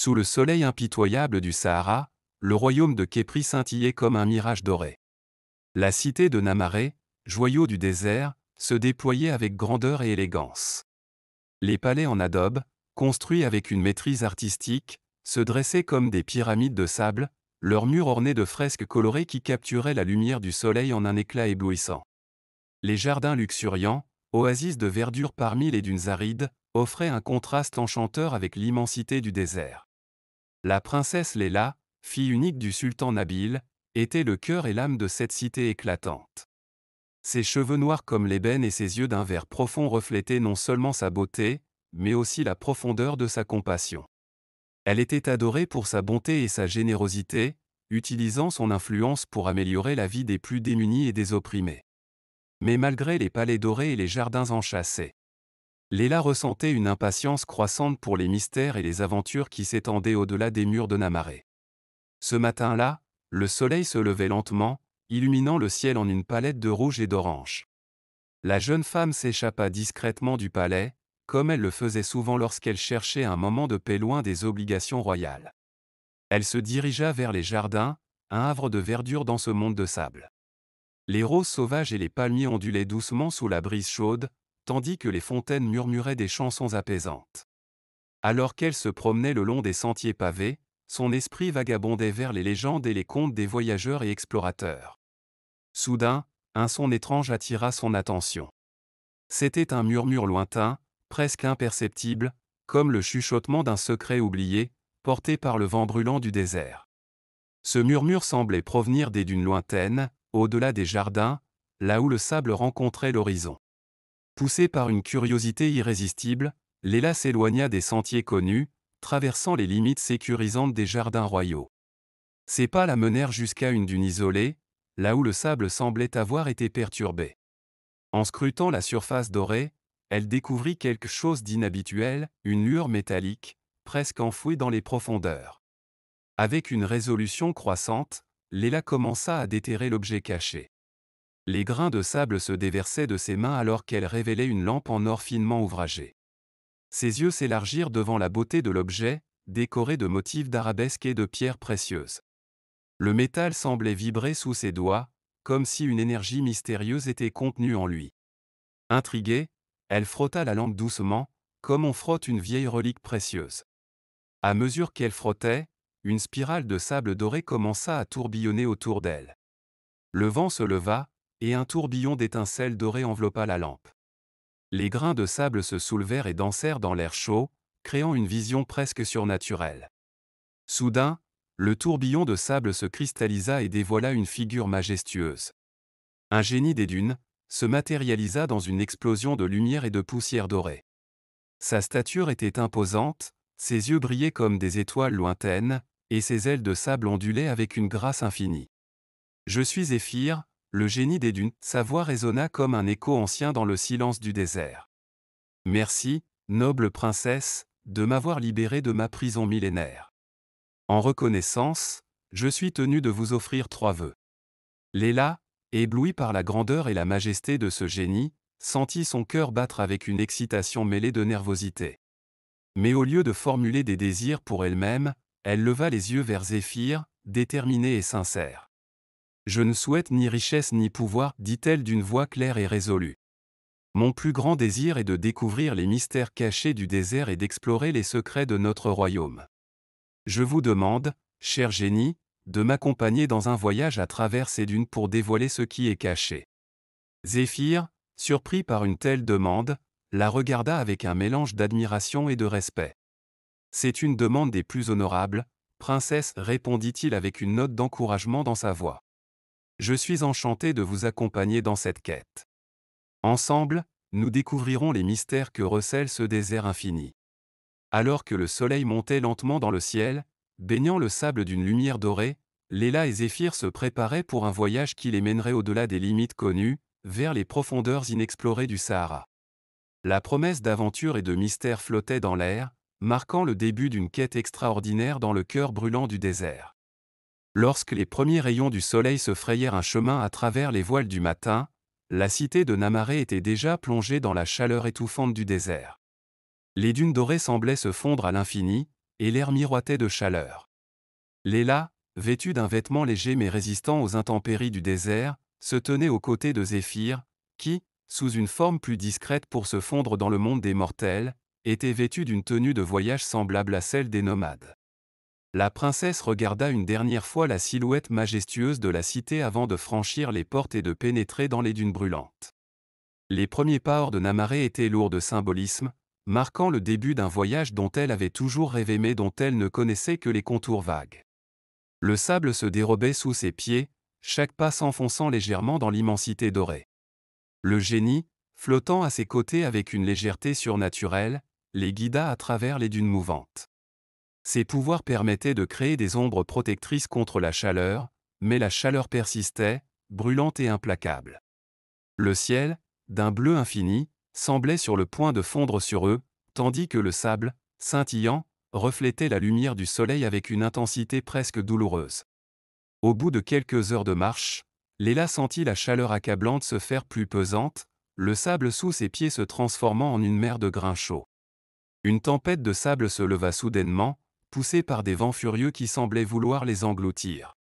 Sous le soleil impitoyable du Sahara, le royaume de Képri scintillait comme un mirage doré. La cité de Namaré, joyau du désert, se déployait avec grandeur et élégance. Les palais en adobe, construits avec une maîtrise artistique, se dressaient comme des pyramides de sable, leurs murs ornés de fresques colorées qui capturaient la lumière du soleil en un éclat éblouissant. Les jardins luxuriants, oasis de verdure parmi les dunes arides, offraient un contraste enchanteur avec l'immensité du désert. La princesse Léla, fille unique du sultan Nabil, était le cœur et l'âme de cette cité éclatante. Ses cheveux noirs comme l'ébène et ses yeux d'un vert profond reflétaient non seulement sa beauté, mais aussi la profondeur de sa compassion. Elle était adorée pour sa bonté et sa générosité, utilisant son influence pour améliorer la vie des plus démunis et des opprimés. Mais malgré les palais dorés et les jardins enchâssés, Léla ressentait une impatience croissante pour les mystères et les aventures qui s'étendaient au-delà des murs de Namaré. Ce matin-là, le soleil se levait lentement, illuminant le ciel en une palette de rouge et d'orange. La jeune femme s'échappa discrètement du palais, comme elle le faisait souvent lorsqu'elle cherchait un moment de paix loin des obligations royales. Elle se dirigea vers les jardins, un havre de verdure dans ce monde de sable. Les roses sauvages et les palmiers ondulaient doucement sous la brise chaude, tandis que les fontaines murmuraient des chansons apaisantes. Alors qu'elle se promenait le long des sentiers pavés, son esprit vagabondait vers les légendes et les contes des voyageurs et explorateurs. Soudain, un son étrange attira son attention. C'était un murmure lointain, presque imperceptible, comme le chuchotement d'un secret oublié, porté par le vent brûlant du désert. Ce murmure semblait provenir des dunes lointaines, au-delà des jardins, là où le sable rencontrait l'horizon. Poussée par une curiosité irrésistible, Léla s'éloigna des sentiers connus, traversant les limites sécurisantes des jardins royaux. Ses pas la menèrent jusqu'à une dune isolée, là où le sable semblait avoir été perturbé. En scrutant la surface dorée, elle découvrit quelque chose d'inhabituel, une lueur métallique, presque enfouie dans les profondeurs. Avec une résolution croissante, Léla commença à déterrer l'objet caché. Les grains de sable se déversaient de ses mains alors qu'elle révélait une lampe en or finement ouvragée. Ses yeux s'élargirent devant la beauté de l'objet, décoré de motifs d'arabesques et de pierres précieuses. Le métal semblait vibrer sous ses doigts, comme si une énergie mystérieuse était contenue en lui. Intriguée, elle frotta la lampe doucement, comme on frotte une vieille relique précieuse. À mesure qu'elle frottait, une spirale de sable doré commença à tourbillonner autour d'elle. Le vent se leva, et un tourbillon d'étincelles dorées enveloppa la lampe. Les grains de sable se soulevèrent et dansèrent dans l'air chaud, créant une vision presque surnaturelle. Soudain, le tourbillon de sable se cristallisa et dévoila une figure majestueuse. Un génie des dunes se matérialisa dans une explosion de lumière et de poussière dorée. Sa stature était imposante, ses yeux brillaient comme des étoiles lointaines, et ses ailes de sable ondulaient avec une grâce infinie. « Je suis Zéphyr, le génie des dunes », sa voix résonna comme un écho ancien dans le silence du désert. « Merci, noble princesse, de m'avoir libéré de ma prison millénaire. En reconnaissance, je suis tenu de vous offrir 3 vœux. » Léla, éblouie par la grandeur et la majesté de ce génie, sentit son cœur battre avec une excitation mêlée de nervosité. Mais au lieu de formuler des désirs pour elle-même, elle leva les yeux vers Zéphyr, déterminée et sincère. « Je ne souhaite ni richesse ni pouvoir, dit-elle d'une voix claire et résolue. Mon plus grand désir est de découvrir les mystères cachés du désert et d'explorer les secrets de notre royaume. Je vous demande, cher génie, de m'accompagner dans un voyage à travers ces dunes pour dévoiler ce qui est caché. » Zéphyr, surpris par une telle demande, la regarda avec un mélange d'admiration et de respect. « C'est une demande des plus honorables, princesse, répondit-il avec une note d'encouragement dans sa voix. Je suis enchanté de vous accompagner dans cette quête. Ensemble, nous découvrirons les mystères que recèle ce désert infini. » Alors que le soleil montait lentement dans le ciel, baignant le sable d'une lumière dorée, Léla et Zéphyr se préparaient pour un voyage qui les mènerait au-delà des limites connues, vers les profondeurs inexplorées du Sahara. La promesse d'aventure et de mystère flottait dans l'air, marquant le début d'une quête extraordinaire dans le cœur brûlant du désert. Lorsque les premiers rayons du soleil se frayèrent un chemin à travers les voiles du matin, la cité de Namaré était déjà plongée dans la chaleur étouffante du désert. Les dunes dorées semblaient se fondre à l'infini, et l'air miroitait de chaleur. Léla, vêtue d'un vêtement léger mais résistant aux intempéries du désert, se tenait aux côtés de Zéphyr, qui, sous une forme plus discrète pour se fondre dans le monde des mortels, était vêtue d'une tenue de voyage semblable à celle des nomades. La princesse regarda une dernière fois la silhouette majestueuse de la cité avant de franchir les portes et de pénétrer dans les dunes brûlantes. Les premiers pas hors de Namaré étaient lourds de symbolisme, marquant le début d'un voyage dont elle avait toujours rêvé mais dont elle ne connaissait que les contours vagues. Le sable se dérobait sous ses pieds, chaque pas s'enfonçant légèrement dans l'immensité dorée. Le génie, flottant à ses côtés avec une légèreté surnaturelle, les guida à travers les dunes mouvantes. Ses pouvoirs permettaient de créer des ombres protectrices contre la chaleur, mais la chaleur persistait, brûlante et implacable. Le ciel, d'un bleu infini, semblait sur le point de fondre sur eux, tandis que le sable, scintillant, reflétait la lumière du soleil avec une intensité presque douloureuse. Au bout de quelques heures de marche, Léla sentit la chaleur accablante se faire plus pesante, le sable sous ses pieds se transformant en une mer de grains chauds. Une tempête de sable se leva soudainement, poussée par des vents furieux qui semblaient vouloir les engloutir.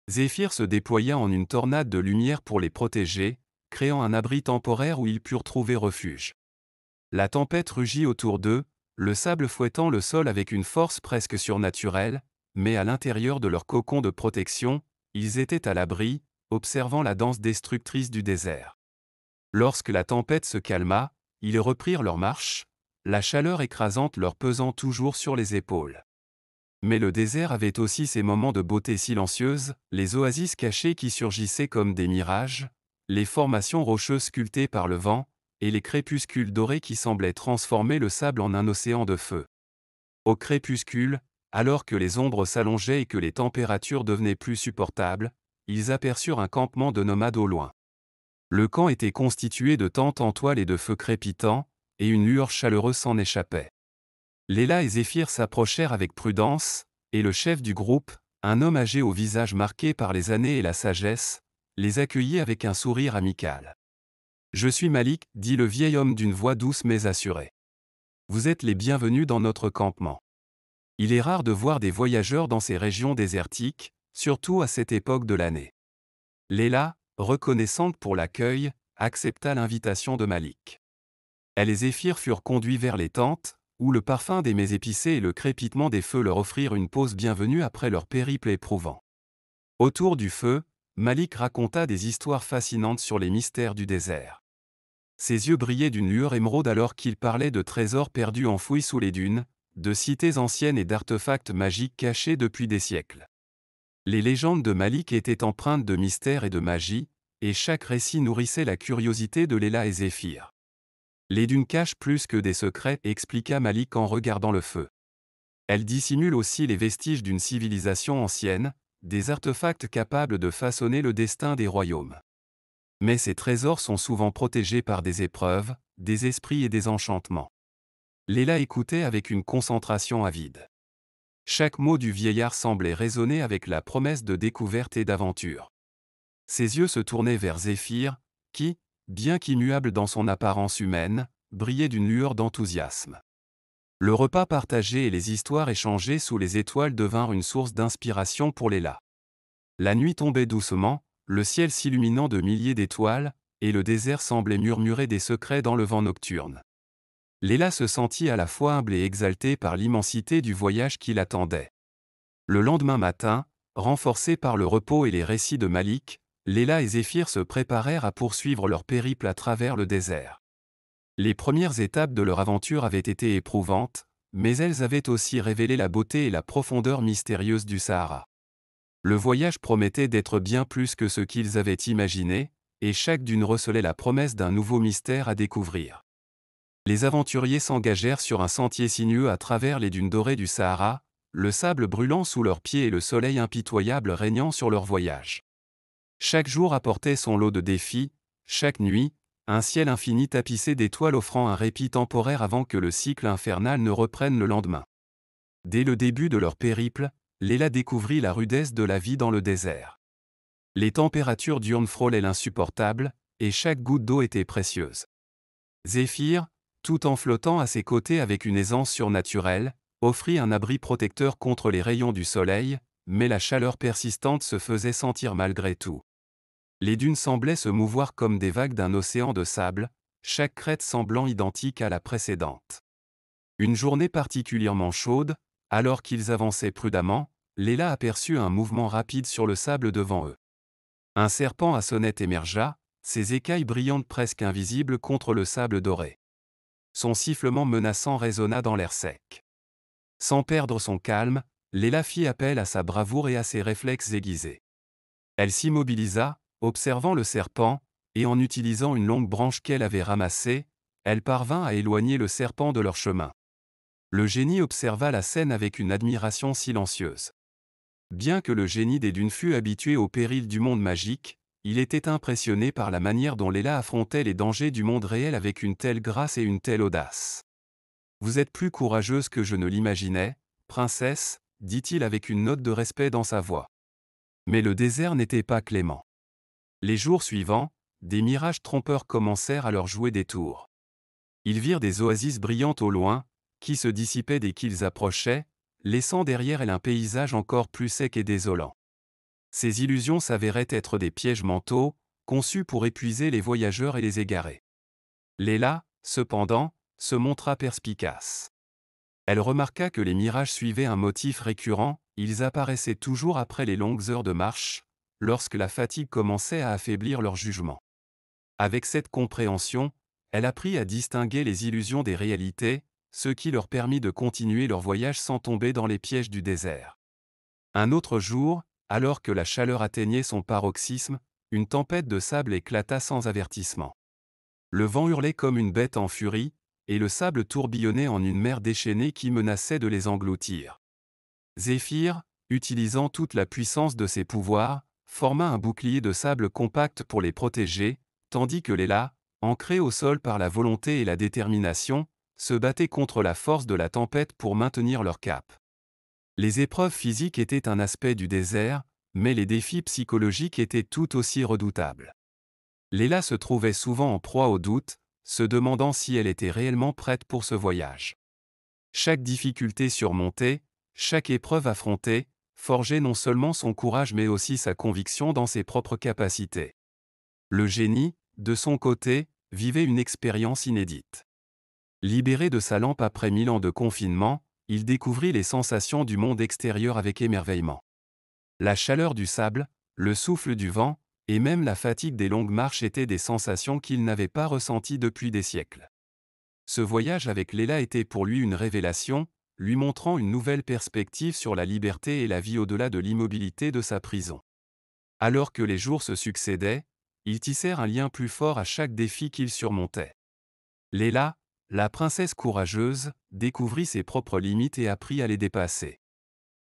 Zéphyr se déploya en une tornade de lumière pour les protéger, créant un abri temporaire où ils purent trouver refuge. La tempête rugit autour d'eux, le sable fouettant le sol avec une force presque surnaturelle, mais à l'intérieur de leur cocon de protection, ils étaient à l'abri, observant la danse destructrice du désert. Lorsque la tempête se calma, ils reprirent leur marche, la chaleur écrasante leur pesant toujours sur les épaules. Mais le désert avait aussi ses moments de beauté silencieuse, les oasis cachées qui surgissaient comme des mirages, les formations rocheuses sculptées par le vent, et les crépuscules dorés qui semblaient transformer le sable en un océan de feu. Au crépuscule, alors que les ombres s'allongeaient et que les températures devenaient plus supportables, ils aperçurent un campement de nomades au loin. Le camp était constitué de tentes en toile et de feux crépitants, et une lueur chaleureuse s'en échappait. Léla et Zéphyr s'approchèrent avec prudence, et le chef du groupe, un homme âgé au visage marqué par les années et la sagesse, les accueillit avec un sourire amical. « Je suis Malik, dit le vieil homme d'une voix douce mais assurée. Vous êtes les bienvenus dans notre campement. Il est rare de voir des voyageurs dans ces régions désertiques, surtout à cette époque de l'année. » Léla, reconnaissante pour l'accueil, accepta l'invitation de Malik. Elle et Zéphyr furent conduits vers les tentes, où le parfum des mets épicés et le crépitement des feux leur offrirent une pause bienvenue après leur périple éprouvant. Autour du feu, Malik raconta des histoires fascinantes sur les mystères du désert. Ses yeux brillaient d'une lueur émeraude alors qu'il parlait de trésors perdus enfouis sous les dunes, de cités anciennes et d'artefacts magiques cachés depuis des siècles. Les légendes de Malik étaient empreintes de mystère et de magie, et chaque récit nourrissait la curiosité de Léla et Zéphyr. Les dunes cachent plus que des secrets, expliqua Malik en regardant le feu. Elles dissimulent aussi les vestiges d'une civilisation ancienne, des artefacts capables de façonner le destin des royaumes. Mais ces trésors sont souvent protégés par des épreuves, des esprits et des enchantements. Léla écoutait avec une concentration avide. Chaque mot du vieillard semblait résonner avec la promesse de découverte et d'aventure. Ses yeux se tournaient vers Zéphyr, qui, bien qu'immuable dans son apparence humaine, brillait d'une lueur d'enthousiasme. Le repas partagé et les histoires échangées sous les étoiles devinrent une source d'inspiration pour Léla. La nuit tombait doucement, le ciel s'illuminant de milliers d'étoiles, et le désert semblait murmurer des secrets dans le vent nocturne. Léla se sentit à la fois humble et exaltée par l'immensité du voyage qui l'attendait. Le lendemain matin, renforcés par le repos et les récits de Malik, Léla et Zéphyr se préparèrent à poursuivre leur périple à travers le désert. Les premières étapes de leur aventure avaient été éprouvantes, mais elles avaient aussi révélé la beauté et la profondeur mystérieuse du Sahara. Le voyage promettait d'être bien plus que ce qu'ils avaient imaginé, et chaque dune recelait la promesse d'un nouveau mystère à découvrir. Les aventuriers s'engagèrent sur un sentier sinueux à travers les dunes dorées du Sahara, le sable brûlant sous leurs pieds et le soleil impitoyable régnant sur leur voyage. Chaque jour apportait son lot de défis, chaque nuit, un ciel infini tapissé d'étoiles offrant un répit temporaire avant que le cycle infernal ne reprenne le lendemain. Dès le début de leur périple, Léla découvrit la rudesse de la vie dans le désert. Les températures diurnes frôlaient l'insupportable, et chaque goutte d'eau était précieuse. Zéphyr, tout en flottant à ses côtés avec une aisance surnaturelle, offrit un abri protecteur contre les rayons du soleil, mais la chaleur persistante se faisait sentir malgré tout. Les dunes semblaient se mouvoir comme des vagues d'un océan de sable, chaque crête semblant identique à la précédente. Une journée particulièrement chaude, alors qu'ils avançaient prudemment, Léla aperçut un mouvement rapide sur le sable devant eux. Un serpent à sonnette émergea, ses écailles brillantes presque invisibles contre le sable doré. Son sifflement menaçant résonna dans l'air sec. Sans perdre son calme, Léla fit appel à sa bravoure et à ses réflexes aiguisés. Elle s'immobilisa, observant le serpent, et en utilisant une longue branche qu'elle avait ramassée, elle parvint à éloigner le serpent de leur chemin. Le génie observa la scène avec une admiration silencieuse. Bien que le génie des dunes fût habitué aux périls du monde magique, il était impressionné par la manière dont Léla affrontait les dangers du monde réel avec une telle grâce et une telle audace. « Vous êtes plus courageuse que je ne l'imaginais, princesse, dit-il avec une note de respect dans sa voix. Mais le désert n'était pas clément. Les jours suivants, des mirages trompeurs commencèrent à leur jouer des tours. Ils virent des oasis brillantes au loin, qui se dissipaient dès qu'ils approchaient, laissant derrière elles un paysage encore plus sec et désolant. Ces illusions s'avéraient être des pièges mentaux, conçus pour épuiser les voyageurs et les égarer. Léla, cependant, se montra perspicace. Elle remarqua que les mirages suivaient un motif récurrent, ils apparaissaient toujours après les longues heures de marche, lorsque la fatigue commençait à affaiblir leur jugement. Avec cette compréhension, elle apprit à distinguer les illusions des réalités, ce qui leur permit de continuer leur voyage sans tomber dans les pièges du désert. Un autre jour, alors que la chaleur atteignait son paroxysme, une tempête de sable éclata sans avertissement. Le vent hurlait comme une bête en furie, et le sable tourbillonnait en une mer déchaînée qui menaçait de les engloutir. Zéphyr, utilisant toute la puissance de ses pouvoirs, forma un bouclier de sable compact pour les protéger, tandis que Léla, ancrée au sol par la volonté et la détermination, se battait contre la force de la tempête pour maintenir leur cap. Les épreuves physiques étaient un aspect du désert, mais les défis psychologiques étaient tout aussi redoutables. Léla se trouvait souvent en proie au doute, se demandant si elle était réellement prête pour ce voyage. Chaque difficulté surmontée, chaque épreuve affrontée, forgeait non seulement son courage mais aussi sa conviction dans ses propres capacités. Le génie, de son côté, vivait une expérience inédite. Libéré de sa lampe après 1000 ans de confinement, il découvrit les sensations du monde extérieur avec émerveillement. La chaleur du sable, le souffle du vent, et même la fatigue des longues marches étaient des sensations qu'il n'avait pas ressenties depuis des siècles. Ce voyage avec Léla était pour lui une révélation, lui montrant une nouvelle perspective sur la liberté et la vie au-delà de l'immobilité de sa prison. Alors que les jours se succédaient, ils tissèrent un lien plus fort à chaque défi qu'ils surmontaient. Léla, la princesse courageuse, découvrit ses propres limites et apprit à les dépasser.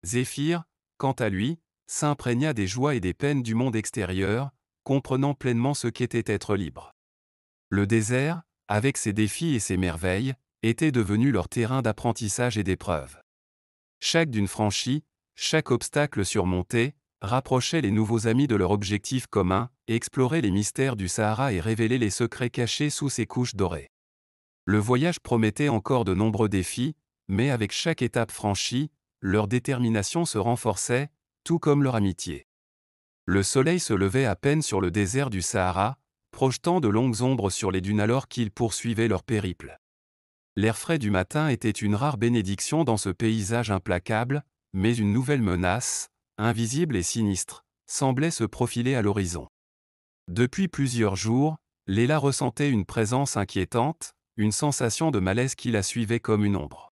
Zéphyr, quant à lui, s'imprégna des joies et des peines du monde extérieur, comprenant pleinement ce qu'était être libre. Le désert, avec ses défis et ses merveilles, était devenu leur terrain d'apprentissage et d'épreuve. Chaque dune franchie, chaque obstacle surmonté, rapprochait les nouveaux amis de leur objectif commun, explorer les mystères du Sahara et révéler les secrets cachés sous ses couches dorées. Le voyage promettait encore de nombreux défis, mais avec chaque étape franchie, leur détermination se renforçait, tout comme leur amitié. Le soleil se levait à peine sur le désert du Sahara, projetant de longues ombres sur les dunes alors qu'ils poursuivaient leur périple. L'air frais du matin était une rare bénédiction dans ce paysage implacable, mais une nouvelle menace, invisible et sinistre, semblait se profiler à l'horizon. Depuis plusieurs jours, Léla ressentait une présence inquiétante, une sensation de malaise qui la suivait comme une ombre.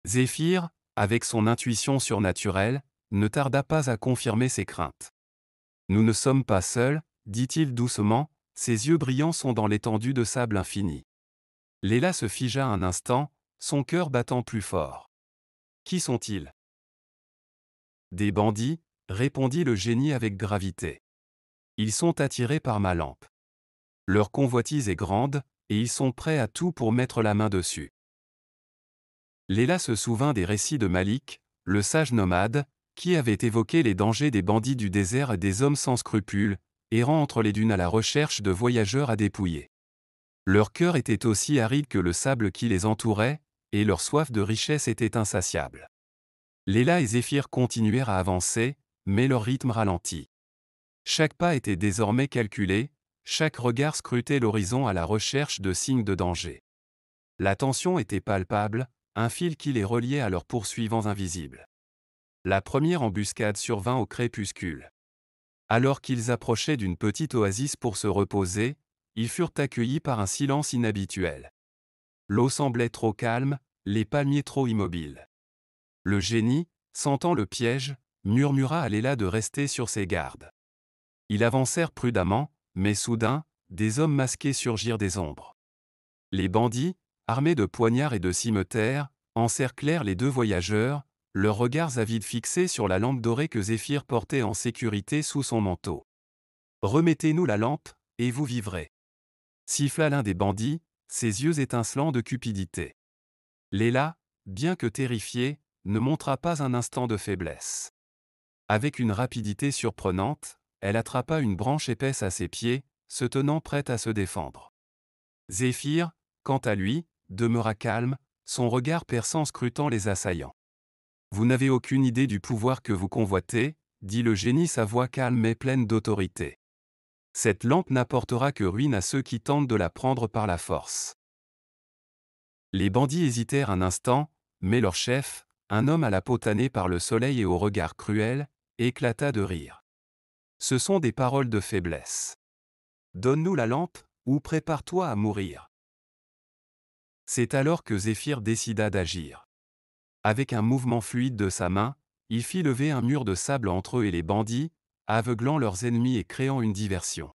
Zéphyr, avec son intuition surnaturelle, ne tarda pas à confirmer ses craintes. « Nous ne sommes pas seuls, dit-il doucement, ses yeux brillants sont dans l'étendue de sable infini. » Léla se figea un instant, son cœur battant plus fort. « Qui sont-ils » ? Des bandits, répondit le génie avec gravité. Ils sont attirés par ma lampe. Leur convoitise est grande, et ils sont prêts à tout pour mettre la main dessus. Léla se souvint des récits de Malik, le sage nomade, qui avait évoqué les dangers des bandits du désert et des hommes sans scrupules, errant entre les dunes à la recherche de voyageurs à dépouiller. Leur cœur était aussi aride que le sable qui les entourait, et leur soif de richesse était insatiable. Léla et Zéphyr continuèrent à avancer, mais leur rythme ralentit. Chaque pas était désormais calculé, chaque regard scrutait l'horizon à la recherche de signes de danger. La tension était palpable, un fil qui les reliait à leurs poursuivants invisibles. La première embuscade survint au crépuscule. Alors qu'ils approchaient d'une petite oasis pour se reposer, ils furent accueillis par un silence inhabituel. L'eau semblait trop calme, les palmiers trop immobiles. Le génie, sentant le piège, murmura à Léla de rester sur ses gardes. Ils avancèrent prudemment, mais soudain, des hommes masqués surgirent des ombres. Les bandits, armés de poignards et de cimetères, encerclèrent les deux voyageurs, leurs regards avides fixés sur la lampe dorée que Zéphyr portait en sécurité sous son manteau. « Remettez-nous la lampe, et vous vivrez » siffla l'un des bandits, ses yeux étincelants de cupidité. Léla, bien que terrifiée, ne montra pas un instant de faiblesse. Avec une rapidité surprenante, elle attrapa une branche épaisse à ses pieds, se tenant prête à se défendre. Zéphyr, quant à lui, demeura calme, son regard perçant scrutant les assaillants. « Vous n'avez aucune idée du pouvoir que vous convoitez, » dit le génie, sa voix calme mais pleine d'autorité. « Cette lampe n'apportera que ruine à ceux qui tentent de la prendre par la force. » Les bandits hésitèrent un instant, mais leur chef, un homme à la peau tannée par le soleil et au regard cruel, éclata de rire. « Ce sont des paroles de faiblesse. Donne-nous la lampe, ou prépare-toi à mourir. » C'est alors que Zéphyr décida d'agir. Avec un mouvement fluide de sa main, il fit lever un mur de sable entre eux et les bandits, aveuglant leurs ennemis et créant une diversion.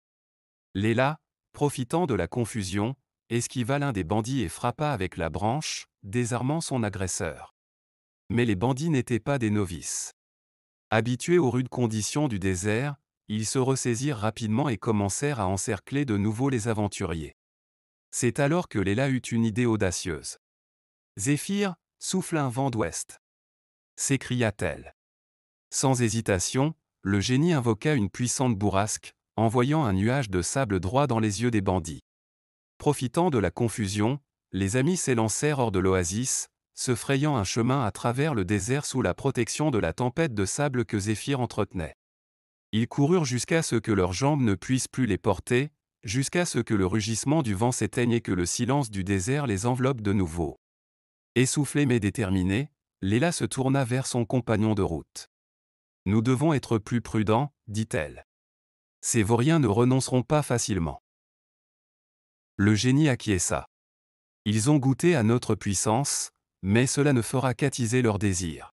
Léla, profitant de la confusion, esquiva l'un des bandits et frappa avec la branche, désarmant son agresseur. Mais les bandits n'étaient pas des novices. Habitués aux rudes conditions du désert, ils se ressaisirent rapidement et commencèrent à encercler de nouveau les aventuriers. C'est alors que Léla eut une idée audacieuse. « Zéphyr, souffle un vent d'ouest !» s'écria-t-elle. Sans hésitation, le génie invoqua une puissante bourrasque, envoyant un nuage de sable droit dans les yeux des bandits. Profitant de la confusion, les amis s'élancèrent hors de l'oasis, se frayant un chemin à travers le désert sous la protection de la tempête de sable que Zéphyr entretenait. Ils coururent jusqu'à ce que leurs jambes ne puissent plus les porter, jusqu'à ce que le rugissement du vent s'éteigne et que le silence du désert les enveloppe de nouveau. Essoufflée mais déterminée, Léla se tourna vers son compagnon de route. « Nous devons être plus prudents, dit-elle. Ces vauriens ne renonceront pas facilement. » Le génie acquiesça. Ils ont goûté à notre puissance, mais cela ne fera qu'attiser leur désir.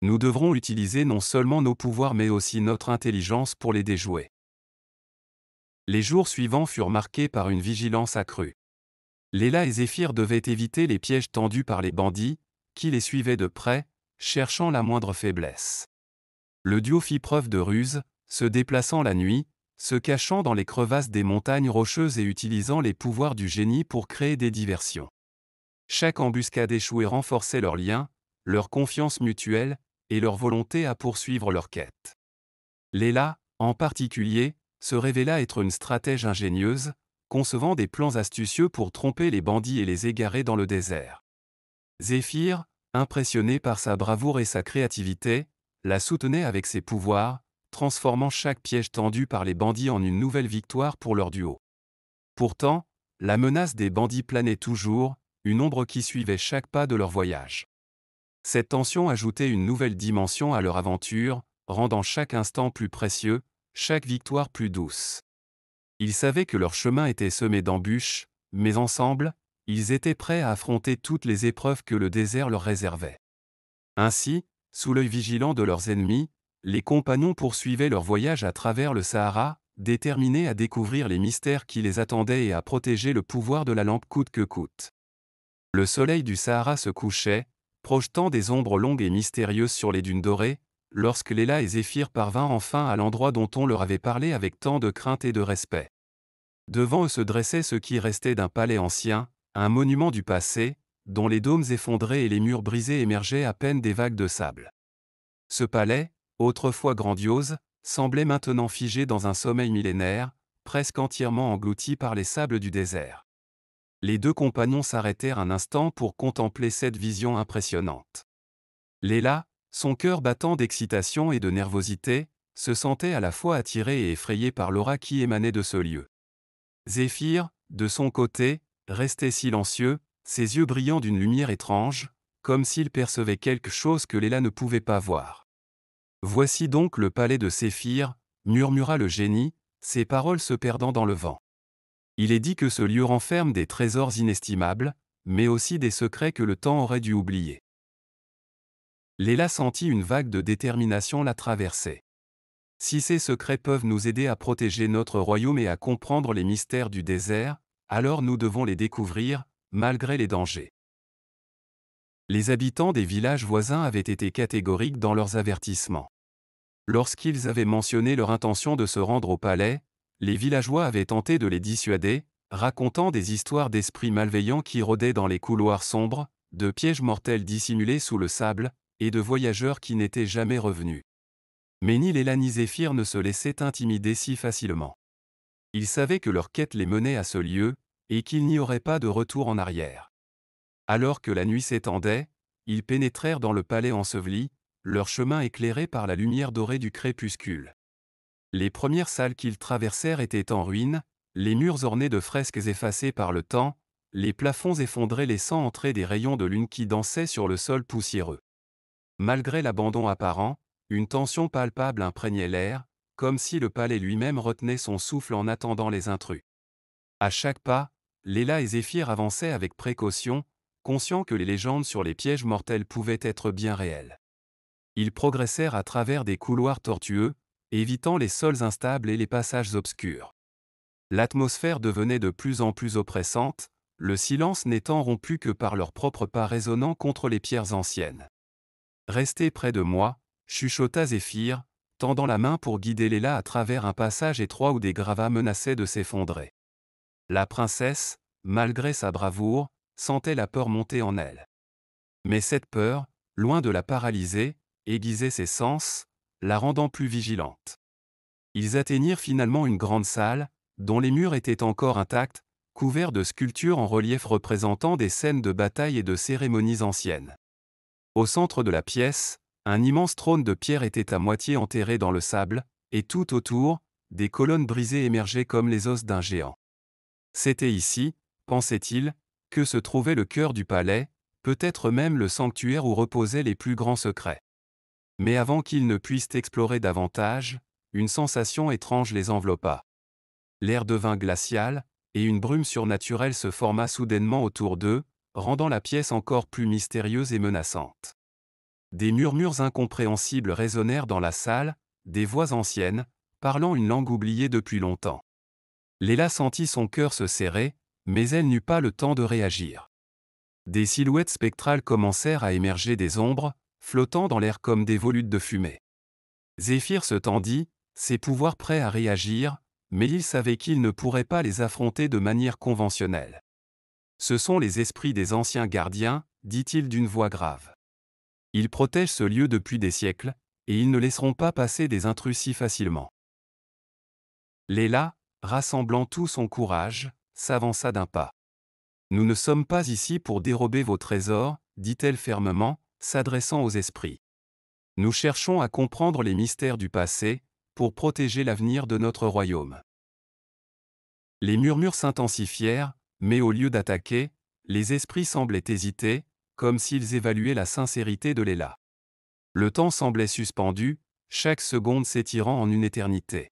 Nous devrons utiliser non seulement nos pouvoirs mais aussi notre intelligence pour les déjouer. Les jours suivants furent marqués par une vigilance accrue. Léla et Zéphyr devaient éviter les pièges tendus par les bandits, qui les suivaient de près, cherchant la moindre faiblesse. Le duo fit preuve de ruse, se déplaçant la nuit, se cachant dans les crevasses des montagnes rocheuses et utilisant les pouvoirs du génie pour créer des diversions. Chaque embuscade échouée renforçait leur lien, leur confiance mutuelle, et leur volonté à poursuivre leur quête. Léla, en particulier, se révéla être une stratège ingénieuse, concevant des plans astucieux pour tromper les bandits et les égarer dans le désert. Zéphyr, impressionné par sa bravoure et sa créativité, la soutenait avec ses pouvoirs, transformant chaque piège tendu par les bandits en une nouvelle victoire pour leur duo. Pourtant, la menace des bandits planait toujours, une ombre qui suivait chaque pas de leur voyage. Cette tension ajoutait une nouvelle dimension à leur aventure, rendant chaque instant plus précieux, chaque victoire plus douce. Ils savaient que leur chemin était semé d'embûches, mais ensemble, ils étaient prêts à affronter toutes les épreuves que le désert leur réservait. Ainsi, sous l'œil vigilant de leurs ennemis, les compagnons poursuivaient leur voyage à travers le Sahara, déterminés à découvrir les mystères qui les attendaient et à protéger le pouvoir de la lampe coûte que coûte. Le soleil du Sahara se couchait, projetant des ombres longues et mystérieuses sur les dunes dorées, lorsque Léla et Zéphyr parvinrent enfin à l'endroit dont on leur avait parlé avec tant de crainte et de respect. Devant eux se dressait ce qui restait d'un palais ancien, un monument du passé, dont les dômes effondrés et les murs brisés émergeaient à peine des vagues de sable. Ce palais, autrefois grandiose, semblait maintenant figé dans un sommeil millénaire, presque entièrement englouti par les sables du désert. Les deux compagnons s'arrêtèrent un instant pour contempler cette vision impressionnante. Léla, son cœur battant d'excitation et de nervosité, se sentait à la fois attirée et effrayée par l'aura qui émanait de ce lieu. Zéphyr, de son côté, restait silencieux, ses yeux brillant d'une lumière étrange, comme s'il percevait quelque chose que Léla ne pouvait pas voir. « Voici donc le palais de Séphir », murmura le génie, ses paroles se perdant dans le vent. Il est dit que ce lieu renferme des trésors inestimables, mais aussi des secrets que le temps aurait dû oublier. Léla sentit une vague de détermination la traverser. Si ces secrets peuvent nous aider à protéger notre royaume et à comprendre les mystères du désert, alors nous devons les découvrir, malgré les dangers. Les habitants des villages voisins avaient été catégoriques dans leurs avertissements. Lorsqu'ils avaient mentionné leur intention de se rendre au palais, les villageois avaient tenté de les dissuader, racontant des histoires d'esprits malveillants qui rôdaient dans les couloirs sombres, de pièges mortels dissimulés sous le sable, et de voyageurs qui n'étaient jamais revenus. Mais ni Léla ni Zéphyr ne se laissaient intimider si facilement. Ils savaient que leur quête les menait à ce lieu, et qu'il n'y aurait pas de retour en arrière. Alors que la nuit s'étendait, ils pénétrèrent dans le palais enseveli, leur chemin éclairé par la lumière dorée du crépuscule. Les premières salles qu'ils traversèrent étaient en ruine, les murs ornés de fresques effacées par le temps, les plafonds effondrés laissant entrer des rayons de lune qui dansaient sur le sol poussiéreux. Malgré l'abandon apparent, une tension palpable imprégnait l'air, comme si le palais lui-même retenait son souffle en attendant les intrus. À chaque pas, Léla et Zéphyr avançaient avec précaution, conscients que les légendes sur les pièges mortels pouvaient être bien réelles. Ils progressèrent à travers des couloirs tortueux, évitant les sols instables et les passages obscurs. L'atmosphère devenait de plus en plus oppressante, le silence n'étant rompu que par leurs propres pas résonnant contre les pierres anciennes. « Restez près de moi », chuchota Zéphyr, tendant la main pour guider Léla à travers un passage étroit où des gravats menaçaient de s'effondrer. La princesse, malgré sa bravoure, sentait la peur monter en elle. Mais cette peur, loin de la paralyser, aiguisait ses sens, la rendant plus vigilante. Ils atteignirent finalement une grande salle, dont les murs étaient encore intacts, couverts de sculptures en relief représentant des scènes de bataille et de cérémonies anciennes. Au centre de la pièce, un immense trône de pierre était à moitié enterré dans le sable, et tout autour, des colonnes brisées émergeaient comme les os d'un géant. C'était ici, pensait-il, que se trouvait le cœur du palais, peut-être même le sanctuaire où reposaient les plus grands secrets. Mais avant qu'ils ne puissent explorer davantage, une sensation étrange les enveloppa. L'air devint glacial, et une brume surnaturelle se forma soudainement autour d'eux, rendant la pièce encore plus mystérieuse et menaçante. Des murmures incompréhensibles résonnèrent dans la salle, des voix anciennes, parlant une langue oubliée depuis longtemps. Léla sentit son cœur se serrer, mais elle n'eut pas le temps de réagir. Des silhouettes spectrales commencèrent à émerger des ombres, flottant dans l'air comme des volutes de fumée. Zéphyr se tendit, ses pouvoirs prêts à réagir, mais il savait qu'il ne pourrait pas les affronter de manière conventionnelle. « Ce sont les esprits des anciens gardiens », dit-il d'une voix grave. « Ils protègent ce lieu depuis des siècles, et ils ne laisseront pas passer des intrus si facilement. » Léla, rassemblant tout son courage, s'avança d'un pas. « Nous ne sommes pas ici pour dérober vos trésors, » dit-elle fermement, s'adressant aux esprits. « Nous cherchons à comprendre les mystères du passé, pour protéger l'avenir de notre royaume. » Les murmures s'intensifièrent, mais au lieu d'attaquer, les esprits semblaient hésiter, comme s'ils évaluaient la sincérité de Léla. Le temps semblait suspendu, chaque seconde s'étirant en une éternité.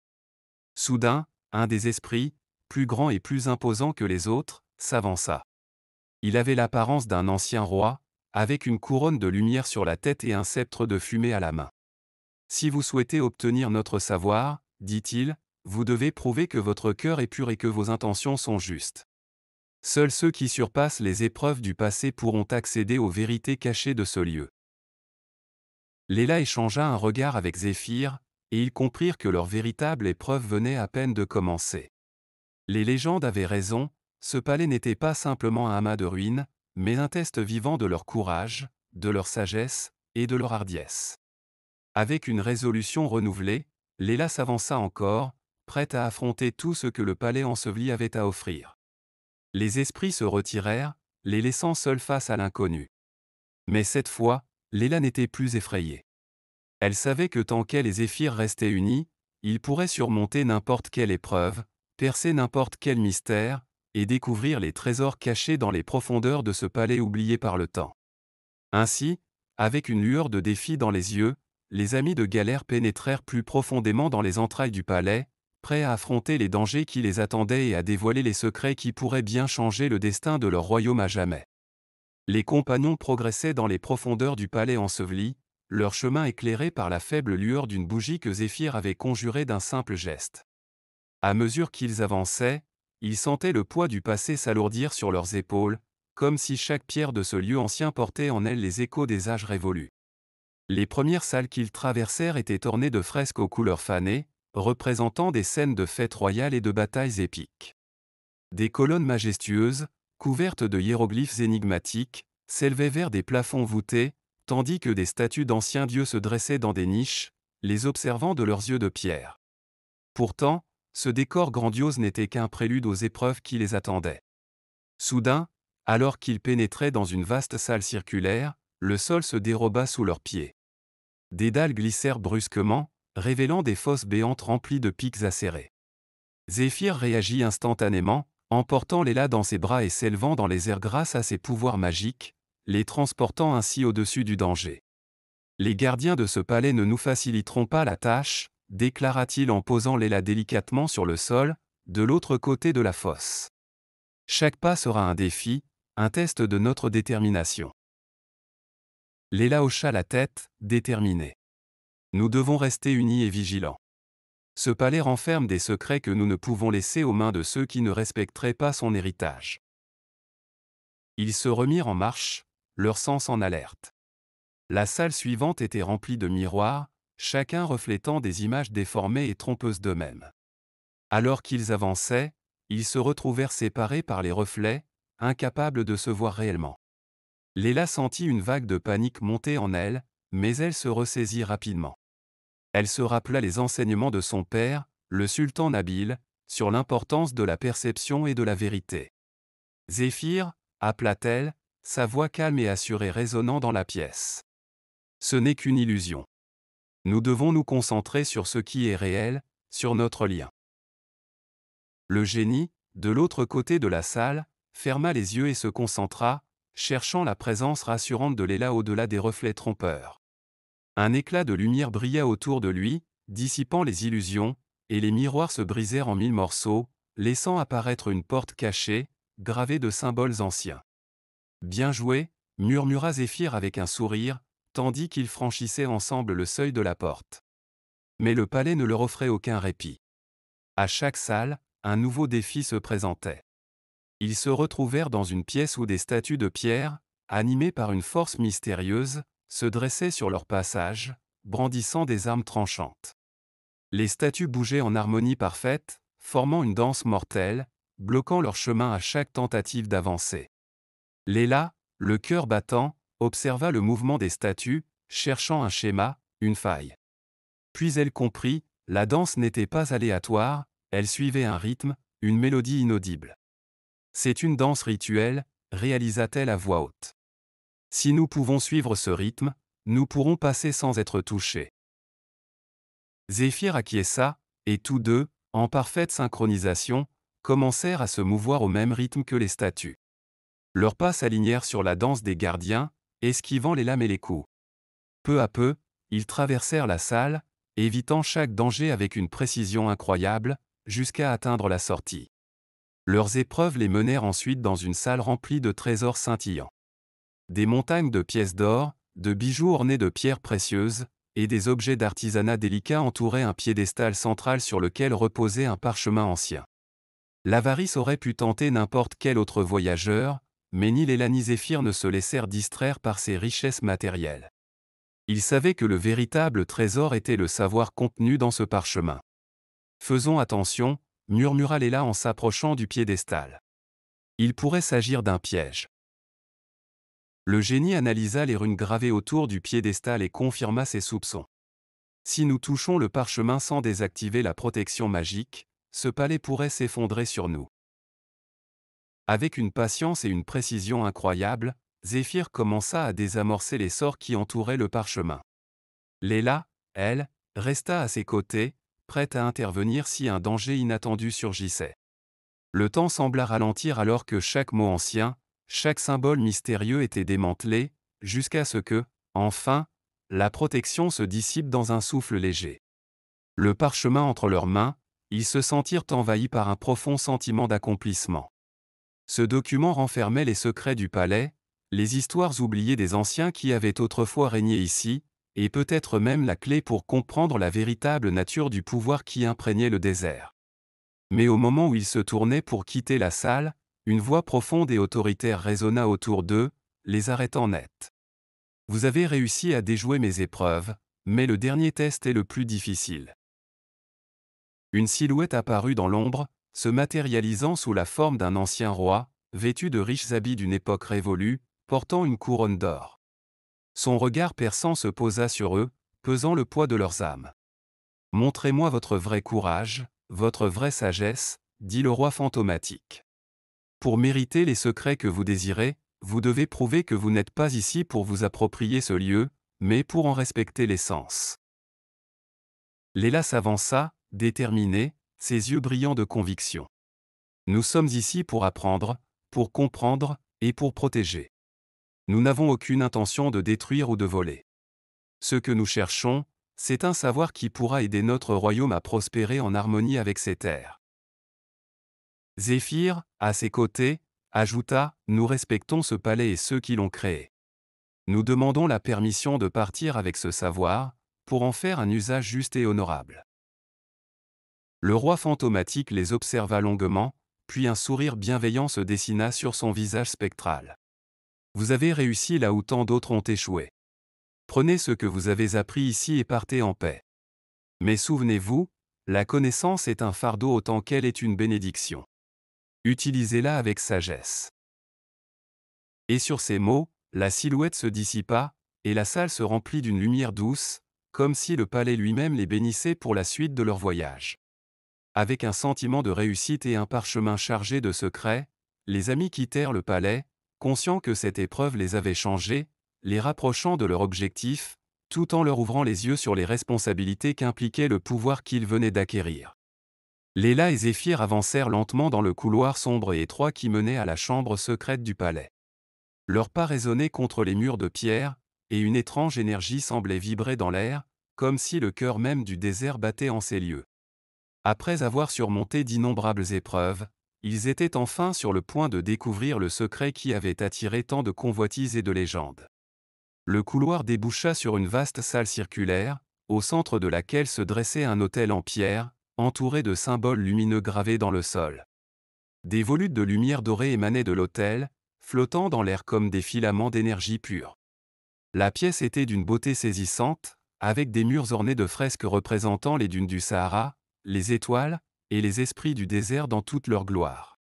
Soudain, un des esprits, plus grand et plus imposant que les autres, s'avança. Il avait l'apparence d'un ancien roi, avec une couronne de lumière sur la tête et un sceptre de fumée à la main. « Si vous souhaitez obtenir notre savoir, dit-il, vous devez prouver que votre cœur est pur et que vos intentions sont justes. Seuls ceux qui surpassent les épreuves du passé pourront accéder aux vérités cachées de ce lieu. » Léla échangea un regard avec Zéphyr, et ils comprirent que leur véritable épreuve venait à peine de commencer. Les légendes avaient raison, ce palais n'était pas simplement un amas de ruines, mais un test vivant de leur courage, de leur sagesse, et de leur hardiesse. Avec une résolution renouvelée, Léla s'avança encore, prête à affronter tout ce que le palais enseveli avait à offrir. Les esprits se retirèrent, les laissant seuls face à l'inconnu. Mais cette fois, Léla n'était plus effrayée. Elle savait que tant qu'elle et Zéphyr restaient unis, ils pourraient surmonter n'importe quelle épreuve, percer n'importe quel mystère, et découvrir les trésors cachés dans les profondeurs de ce palais oublié par le temps. Ainsi, avec une lueur de défi dans les yeux, les amis de Galère pénétrèrent plus profondément dans les entrailles du palais, prêts à affronter les dangers qui les attendaient et à dévoiler les secrets qui pourraient bien changer le destin de leur royaume à jamais. Les compagnons progressaient dans les profondeurs du palais enseveli, leur chemin éclairé par la faible lueur d'une bougie que Zéphyr avait conjurée d'un simple geste. À mesure qu'ils avançaient, ils sentaient le poids du passé s'alourdir sur leurs épaules, comme si chaque pierre de ce lieu ancien portait en elle les échos des âges révolus. Les premières salles qu'ils traversèrent étaient ornées de fresques aux couleurs fanées, représentant des scènes de fêtes royales et de batailles épiques. Des colonnes majestueuses, couvertes de hiéroglyphes énigmatiques, s'élevaient vers des plafonds voûtés, tandis que des statues d'anciens dieux se dressaient dans des niches, les observant de leurs yeux de pierre. Pourtant, ce décor grandiose n'était qu'un prélude aux épreuves qui les attendaient. Soudain, alors qu'ils pénétraient dans une vaste salle circulaire, le sol se déroba sous leurs pieds. Des dalles glissèrent brusquement, révélant des fosses béantes remplies de pics acérés. Zéphyr réagit instantanément, emportant Léla dans ses bras et s'élevant dans les airs grâce à ses pouvoirs magiques, les transportant ainsi au-dessus du danger. Les gardiens de ce palais ne nous faciliteront pas la tâche, déclara-t-il en posant Léla délicatement sur le sol, de l'autre côté de la fosse. Chaque pas sera un défi, un test de notre détermination. Léla hocha la tête, déterminée. Nous devons rester unis et vigilants. Ce palais renferme des secrets que nous ne pouvons laisser aux mains de ceux qui ne respecteraient pas son héritage. Ils se remirent en marche, leur sens en alerte. La salle suivante était remplie de miroirs, chacun reflétant des images déformées et trompeuses d'eux-mêmes. Alors qu'ils avançaient, ils se retrouvèrent séparés par les reflets, incapables de se voir réellement. Léla sentit une vague de panique monter en elle, mais elle se ressaisit rapidement. Elle se rappela les enseignements de son père, le sultan Nabil, sur l'importance de la perception et de la vérité. Zéphyr, appela-t-elle, sa voix calme et assurée résonnant dans la pièce. Ce n'est qu'une illusion. Nous devons nous concentrer sur ce qui est réel, sur notre lien. Le génie, de l'autre côté de la salle, ferma les yeux et se concentra, cherchant la présence rassurante de Léla au-delà des reflets trompeurs. Un éclat de lumière brilla autour de lui, dissipant les illusions, et les miroirs se brisèrent en mille morceaux, laissant apparaître une porte cachée, gravée de symboles anciens. « Bien joué », murmura Zéphyr avec un sourire, tandis qu'ils franchissaient ensemble le seuil de la porte. Mais le palais ne leur offrait aucun répit. À chaque salle, un nouveau défi se présentait. Ils se retrouvèrent dans une pièce où des statues de pierre, animées par une force mystérieuse, se dressaient sur leur passage, brandissant des armes tranchantes. Les statues bougeaient en harmonie parfaite, formant une danse mortelle, bloquant leur chemin à chaque tentative d'avancer. Léla, le cœur battant, observa le mouvement des statues, cherchant un schéma, une faille. Puis elle comprit, la danse n'était pas aléatoire, elle suivait un rythme, une mélodie inaudible. C'est une danse rituelle, réalisa-t-elle à voix haute. Si nous pouvons suivre ce rythme, nous pourrons passer sans être touchés. Zéphyr acquiesça, et tous deux, en parfaite synchronisation, commencèrent à se mouvoir au même rythme que les statues. Leurs pas s'alignèrent sur la danse des gardiens, esquivant les lames et les coups. Peu à peu, ils traversèrent la salle, évitant chaque danger avec une précision incroyable, jusqu'à atteindre la sortie. Leurs épreuves les menèrent ensuite dans une salle remplie de trésors scintillants. Des montagnes de pièces d'or, de bijoux ornés de pierres précieuses, et des objets d'artisanat délicats entouraient un piédestal central sur lequel reposait un parchemin ancien. L'avarice aurait pu tenter n'importe quel autre voyageur, mais ni Léla ni Zéphyr ne se laissèrent distraire par ces richesses matérielles. Ils savaient que le véritable trésor était le savoir contenu dans ce parchemin. « Faisons attention », murmura Léla en s'approchant du piédestal. « Il pourrait s'agir d'un piège. » Le génie analysa les runes gravées autour du piédestal et confirma ses soupçons. Si nous touchons le parchemin sans désactiver la protection magique, ce palais pourrait s'effondrer sur nous. Avec une patience et une précision incroyables, Zéphyr commença à désamorcer les sorts qui entouraient le parchemin. Léla, elle, resta à ses côtés, prête à intervenir si un danger inattendu surgissait. Le temps sembla ralentir alors que chaque mot ancien, chaque symbole mystérieux était démantelé, jusqu'à ce que, enfin, la protection se dissipe dans un souffle léger. Le parchemin entre leurs mains, ils se sentirent envahis par un profond sentiment d'accomplissement. Ce document renfermait les secrets du palais, les histoires oubliées des anciens qui avaient autrefois régné ici, et peut-être même la clé pour comprendre la véritable nature du pouvoir qui imprégnait le désert. Mais au moment où ils se tournaient pour quitter la salle, une voix profonde et autoritaire résonna autour d'eux, les arrêtant net. Vous avez réussi à déjouer mes épreuves, mais le dernier test est le plus difficile. Une silhouette apparut dans l'ombre, se matérialisant sous la forme d'un ancien roi, vêtu de riches habits d'une époque révolue, portant une couronne d'or. Son regard perçant se posa sur eux, pesant le poids de leurs âmes. « Montrez-moi votre vrai courage, votre vraie sagesse, » dit le roi fantomatique. « Pour mériter les secrets que vous désirez, vous devez prouver que vous n'êtes pas ici pour vous approprier ce lieu, mais pour en respecter l'essence. » Léla s'avança, déterminé, ses yeux brillants de conviction. « Nous sommes ici pour apprendre, pour comprendre, et pour protéger. Nous n'avons aucune intention de détruire ou de voler. Ce que nous cherchons, c'est un savoir qui pourra aider notre royaume à prospérer en harmonie avec ses terres. » Zéphyr, à ses côtés, ajouta, « Nous respectons ce palais et ceux qui l'ont créé. Nous demandons la permission de partir avec ce savoir, pour en faire un usage juste et honorable. » Le roi fantomatique les observa longuement, puis un sourire bienveillant se dessina sur son visage spectral. « Vous avez réussi là où tant d'autres ont échoué. Prenez ce que vous avez appris ici et partez en paix. Mais souvenez-vous, la connaissance est un fardeau autant qu'elle est une bénédiction. Utilisez-la avec sagesse. » Et sur ces mots, la silhouette se dissipa, et la salle se remplit d'une lumière douce, comme si le palais lui-même les bénissait pour la suite de leur voyage. Avec un sentiment de réussite et un parchemin chargé de secrets, les amis quittèrent le palais, conscients que cette épreuve les avait changés, les rapprochant de leur objectif, tout en leur ouvrant les yeux sur les responsabilités qu'impliquait le pouvoir qu'ils venaient d'acquérir. Léla et Zéphyr avancèrent lentement dans le couloir sombre et étroit qui menait à la chambre secrète du palais. Leurs pas résonnaient contre les murs de pierre, et une étrange énergie semblait vibrer dans l'air, comme si le cœur même du désert battait en ces lieux. Après avoir surmonté d'innombrables épreuves, ils étaient enfin sur le point de découvrir le secret qui avait attiré tant de convoitises et de légendes. Le couloir déboucha sur une vaste salle circulaire, au centre de laquelle se dressait un autel en pierre, entouré de symboles lumineux gravés dans le sol. Des volutes de lumière dorée émanaient de l'autel, flottant dans l'air comme des filaments d'énergie pure. La pièce était d'une beauté saisissante, avec des murs ornés de fresques représentant les dunes du Sahara, les étoiles, et les esprits du désert dans toute leur gloire.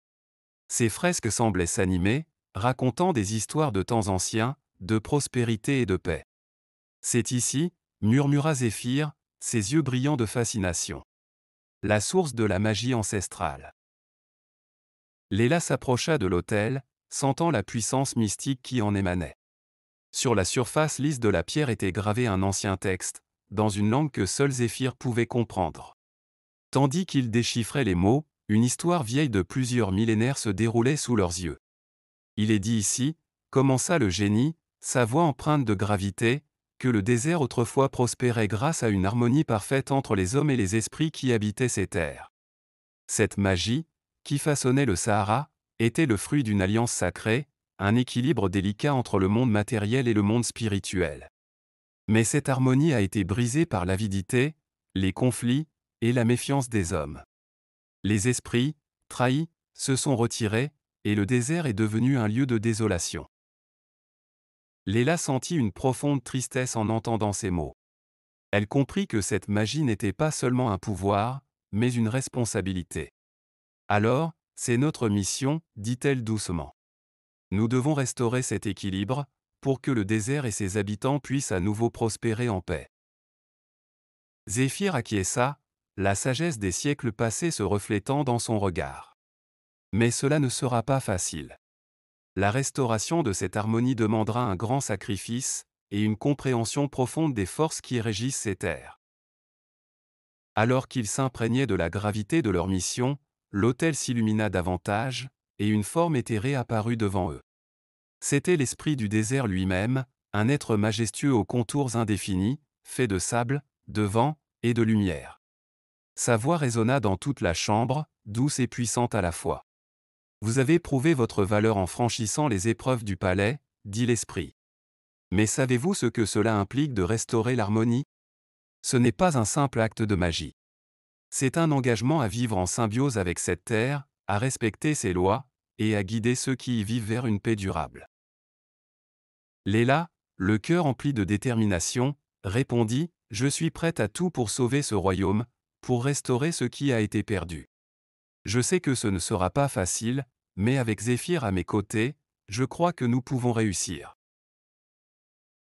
Ces fresques semblaient s'animer, racontant des histoires de temps anciens, de prospérité et de paix. « C'est ici, » murmura Zéphyr, ses yeux brillants de fascination. « La source de la magie ancestrale. » Léla s'approcha de l'autel, sentant la puissance mystique qui en émanait. Sur la surface lisse de la pierre était gravé un ancien texte, dans une langue que seul Zéphyr pouvait comprendre. Tandis qu'il déchiffrait les mots, une histoire vieille de plusieurs millénaires se déroulait sous leurs yeux. « Il est dit ici, » commença le génie, sa voix empreinte de gravité, « que le désert autrefois prospérait grâce à une harmonie parfaite entre les hommes et les esprits qui habitaient ces terres. Cette magie, qui façonnait le Sahara, était le fruit d'une alliance sacrée, un équilibre délicat entre le monde matériel et le monde spirituel. Mais cette harmonie a été brisée par l'avidité, les conflits, et la méfiance des hommes. Les esprits, trahis, se sont retirés, et le désert est devenu un lieu de désolation. » Léla sentit une profonde tristesse en entendant ces mots. Elle comprit que cette magie n'était pas seulement un pouvoir, mais une responsabilité. « Alors, c'est notre mission, » dit-elle doucement. « Nous devons restaurer cet équilibre, pour que le désert et ses habitants puissent à nouveau prospérer en paix. » Zéphyr acquiesça, la sagesse des siècles passés se reflétant dans son regard. Mais cela ne sera pas facile. La restauration de cette harmonie demandera un grand sacrifice et une compréhension profonde des forces qui régissent ces terres. Alors qu'ils s'imprégnaient de la gravité de leur mission, l'autel s'illumina davantage, et une forme éthérée apparut devant eux. C'était l'esprit du désert lui-même, un être majestueux aux contours indéfinis, fait de sable, de vent et de lumière. Sa voix résonna dans toute la chambre, douce et puissante à la fois. Vous avez prouvé votre valeur en franchissant les épreuves du palais, dit l'esprit. Mais savez-vous ce que cela implique de restaurer l'harmonie? Ce n'est pas un simple acte de magie. C'est un engagement à vivre en symbiose avec cette terre, à respecter ses lois, et à guider ceux qui y vivent vers une paix durable. Léla, le cœur empli de détermination, répondit, « Je suis prête à tout pour sauver ce royaume, pour restaurer ce qui a été perdu. Je sais que ce ne sera pas facile, mais avec Zéphyr à mes côtés, je crois que nous pouvons réussir. »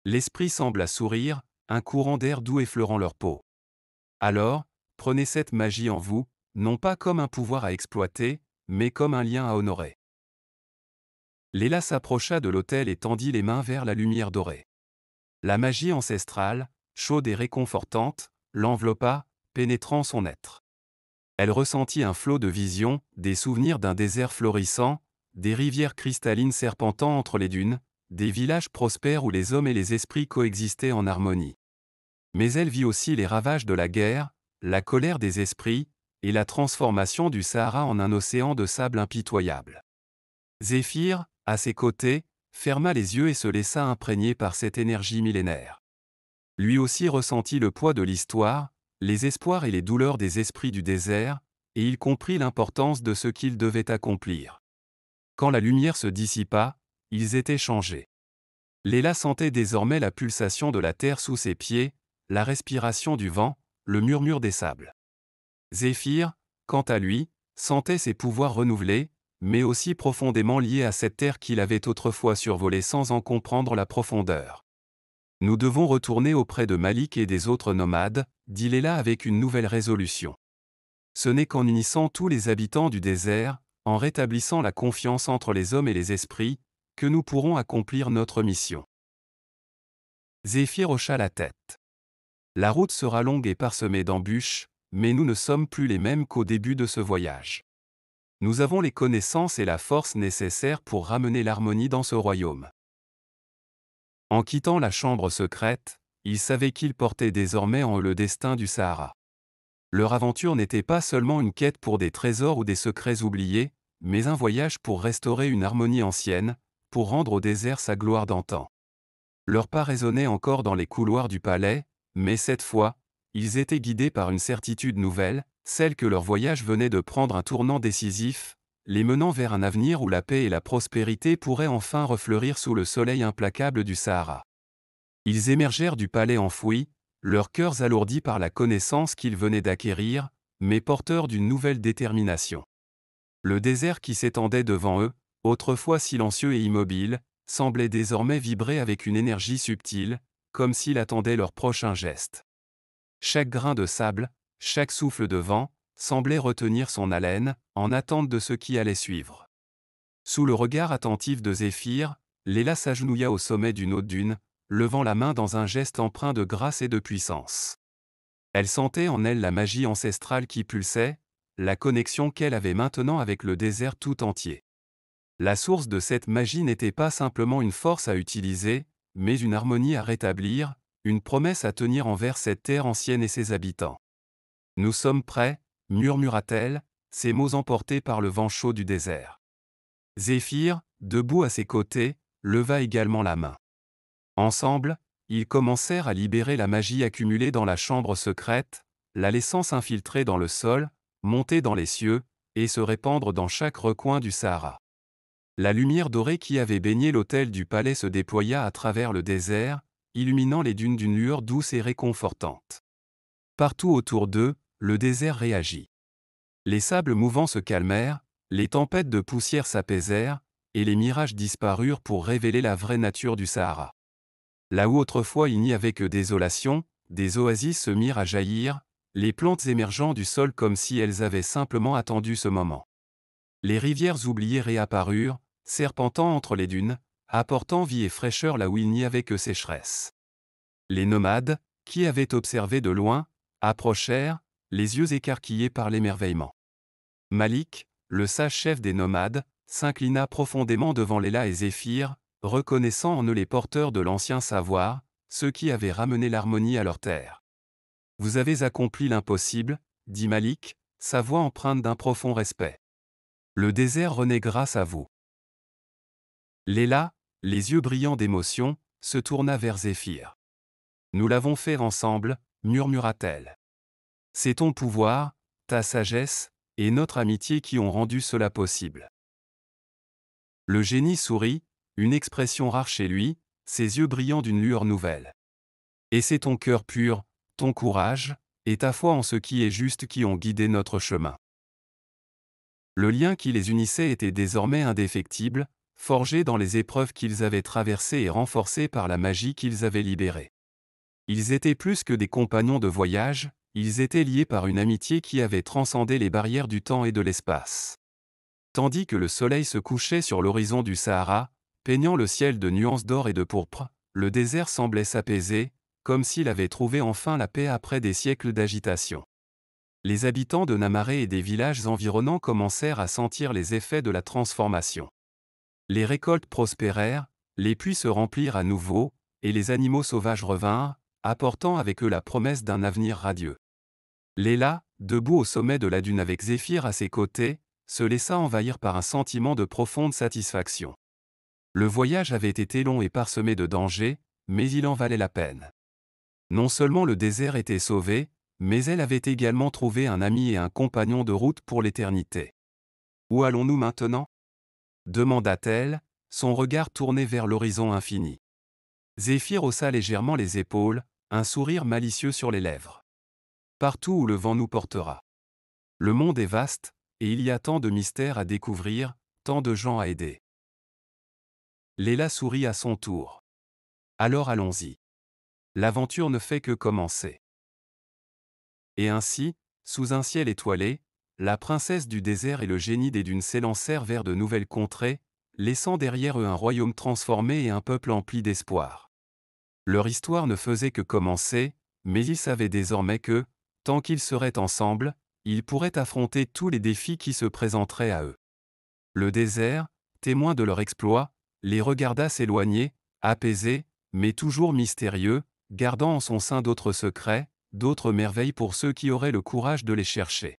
L'esprit sembla sourire, un courant d'air doux effleurant leur peau. Alors, prenez cette magie en vous, non pas comme un pouvoir à exploiter, mais comme un lien à honorer. Léla s'approcha de l'autel et tendit les mains vers la lumière dorée. La magie ancestrale, chaude et réconfortante, l'enveloppa, pénétrant son être. Elle ressentit un flot de visions, des souvenirs d'un désert florissant, des rivières cristallines serpentant entre les dunes, des villages prospères où les hommes et les esprits coexistaient en harmonie. Mais elle vit aussi les ravages de la guerre, la colère des esprits, et la transformation du Sahara en un océan de sable impitoyable. Zéphyr, à ses côtés, ferma les yeux et se laissa imprégner par cette énergie millénaire. Lui aussi ressentit le poids de l'histoire, les espoirs et les douleurs des esprits du désert, et il comprit l'importance de ce qu'il devait accomplir. Quand la lumière se dissipa, ils étaient changés. Léla sentait désormais la pulsation de la terre sous ses pieds, la respiration du vent, le murmure des sables. Zéphyr, quant à lui, sentait ses pouvoirs renouvelés, mais aussi profondément liés à cette terre qu'il avait autrefois survolée sans en comprendre la profondeur. Nous devons retourner auprès de Malik et des autres nomades, dit Léla avec une nouvelle résolution. Ce n'est qu'en unissant tous les habitants du désert, en rétablissant la confiance entre les hommes et les esprits, que nous pourrons accomplir notre mission. Zéphyr hocha la tête. La route sera longue et parsemée d'embûches, mais nous ne sommes plus les mêmes qu'au début de ce voyage. Nous avons les connaissances et la force nécessaires pour ramener l'harmonie dans ce royaume. En quittant la chambre secrète, ils savaient qu'ils portaient désormais en eux le destin du Sahara. Leur aventure n'était pas seulement une quête pour des trésors ou des secrets oubliés, mais un voyage pour restaurer une harmonie ancienne, pour rendre au désert sa gloire d'antan. Leur pas résonnait encore dans les couloirs du palais, mais cette fois, ils étaient guidés par une certitude nouvelle, celle que leur voyage venait de prendre un tournant décisif, les menant vers un avenir où la paix et la prospérité pourraient enfin refleurir sous le soleil implacable du Sahara. Ils émergèrent du palais enfoui, leurs cœurs alourdis par la connaissance qu'ils venaient d'acquérir, mais porteurs d'une nouvelle détermination. Le désert qui s'étendait devant eux, autrefois silencieux et immobile, semblait désormais vibrer avec une énergie subtile, comme s'il attendait leur prochain geste. Chaque grain de sable, chaque souffle de vent, semblait retenir son haleine, en attente de ce qui allait suivre. Sous le regard attentif de Zéphyr, Léla s'agenouilla au sommet d'une haute dune, levant la main dans un geste empreint de grâce et de puissance. Elle sentait en elle la magie ancestrale qui pulsait, la connexion qu'elle avait maintenant avec le désert tout entier. La source de cette magie n'était pas simplement une force à utiliser, mais une harmonie à rétablir, une promesse à tenir envers cette terre ancienne et ses habitants. « Nous sommes prêts » murmura-t-elle, ses mots emportés par le vent chaud du désert. Zéphyr, debout à ses côtés, leva également la main. Ensemble, ils commencèrent à libérer la magie accumulée dans la chambre secrète, la laissant s'infiltrer dans le sol, monter dans les cieux, et se répandre dans chaque recoin du Sahara. La lumière dorée qui avait baigné l'autel du palais se déploya à travers le désert, illuminant les dunes d'une lueur douce et réconfortante. Partout autour d'eux, le désert réagit. Les sables mouvants se calmèrent, les tempêtes de poussière s'apaisèrent, et les mirages disparurent pour révéler la vraie nature du Sahara. Là où autrefois il n'y avait que désolation, des oasis se mirent à jaillir, les plantes émergeant du sol comme si elles avaient simplement attendu ce moment. Les rivières oubliées réapparurent, serpentant entre les dunes, apportant vie et fraîcheur là où il n'y avait que sécheresse. Les nomades, qui avaient observé de loin, approchèrent, les yeux écarquillés par l'émerveillement. Malik, le sage chef des nomades, s'inclina profondément devant Léla et Zéphyr, reconnaissant en eux les porteurs de l'ancien savoir, ceux qui avaient ramené l'harmonie à leur terre. « Vous avez accompli l'impossible, » dit Malik, sa voix empreinte d'un profond respect. « Le désert renaît grâce à vous. » Léla, les yeux brillants d'émotion, se tourna vers Zéphyr. « Nous l'avons fait ensemble, » murmura-t-elle. « C'est ton pouvoir, ta sagesse, et notre amitié qui ont rendu cela possible. » Le génie sourit, une expression rare chez lui, ses yeux brillants d'une lueur nouvelle. « Et c'est ton cœur pur, ton courage, et ta foi en ce qui est juste qui ont guidé notre chemin. » Le lien qui les unissait était désormais indéfectible, forgé dans les épreuves qu'ils avaient traversées et renforcé par la magie qu'ils avaient libérée. Ils étaient plus que des compagnons de voyage, ils étaient liés par une amitié qui avait transcendé les barrières du temps et de l'espace. Tandis que le soleil se couchait sur l'horizon du Sahara, peignant le ciel de nuances d'or et de pourpre, le désert semblait s'apaiser, comme s'il avait trouvé enfin la paix après des siècles d'agitation. Les habitants de Namaré et des villages environnants commencèrent à sentir les effets de la transformation. Les récoltes prospérèrent, les puits se remplirent à nouveau, et les animaux sauvages revinrent, apportant avec eux la promesse d'un avenir radieux. Léla, debout au sommet de la dune avec Zéphyr à ses côtés, se laissa envahir par un sentiment de profonde satisfaction. Le voyage avait été long et parsemé de dangers, mais il en valait la peine. Non seulement le désert était sauvé, mais elle avait également trouvé un ami et un compagnon de route pour l'éternité. « Où allons-nous maintenant » demanda-t-elle, son regard tourné vers l'horizon infini. Zéphyr haussa légèrement les épaules, un sourire malicieux sur les lèvres. « Partout où le vent nous portera. Le monde est vaste, et il y a tant de mystères à découvrir, tant de gens à aider. » Léla sourit à son tour. « Alors allons-y. L'aventure ne fait que commencer. » Et ainsi, sous un ciel étoilé, la princesse du désert et le génie des dunes s'élancèrent vers de nouvelles contrées, laissant derrière eux un royaume transformé et un peuple empli d'espoir. Leur histoire ne faisait que commencer, mais ils savaient désormais que, tant qu'ils seraient ensemble, ils pourraient affronter tous les défis qui se présenteraient à eux. Le désert, témoin de leur exploit, les regarda s'éloigner, apaisé, mais toujours mystérieux, gardant en son sein d'autres secrets, d'autres merveilles pour ceux qui auraient le courage de les chercher.